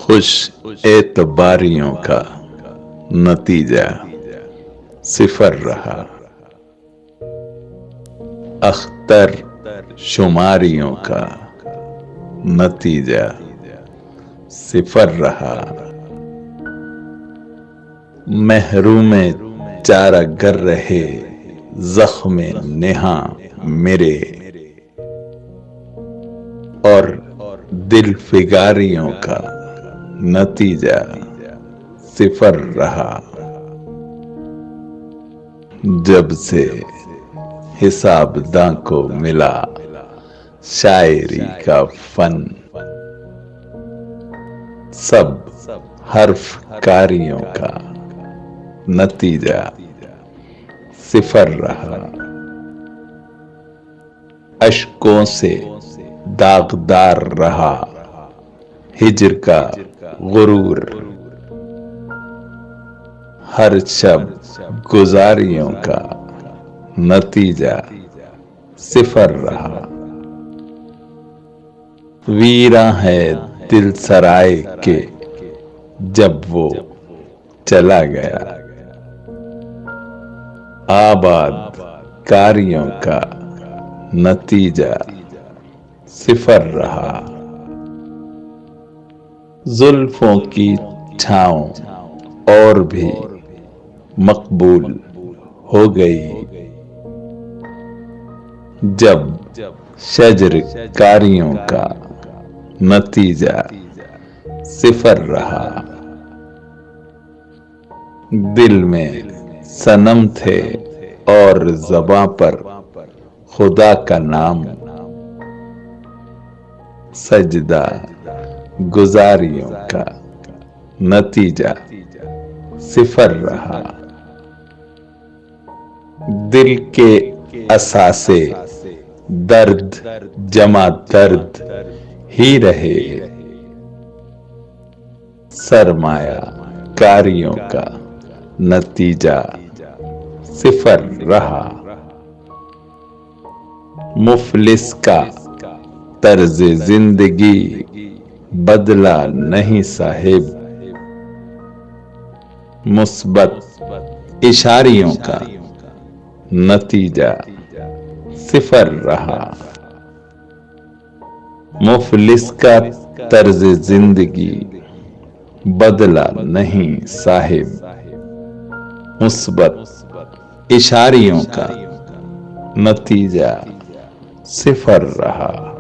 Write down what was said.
خوش اعتباریوں کا نتیجہ صفر رہا، اختر شماریوں کا نتیجہ صفر رہا، محروم چارہ گر رہے زخم نہاں میرے، اور دل فگاریوں کا نتیجہ صفر رہا۔ جب سے حساب داں کو ملا شاعری کا فن، سب حرف کاریوں کا نتیجہ صفر رہا، اشکوں سے داغدار رہا ہجر کا غرور، ہر شب گزاریوں کا نتیجہ صفر رہا، ویراں ہے دل سرائے کے جب وہ چلا گیا، آباد کاریوں کا نتیجہ صفر رہا، زلفوں کی چھاؤں اور بھی مقبول ہو گئی، جب شجر کاریوں کا نتیجہ صفر رہا، دل میں صنم تھے اور زباں پر خدا کا نام، سجدہ گزاریوں کا نتیجہ صفر رہا، دل کے اثاثے درد جمع درد ہی رہے، سرمایہ کاریوں کا نتیجہ صفر رہا، مفلس کا طرز زندگی بدلا نہیں صاحب، مثبت اشاریوں کا نتیجہ صفر رہا، مفلس کا طرز زندگی بدلا نہیں صاحب، مثبت اشاریوں کا نتیجہ صفر رہا۔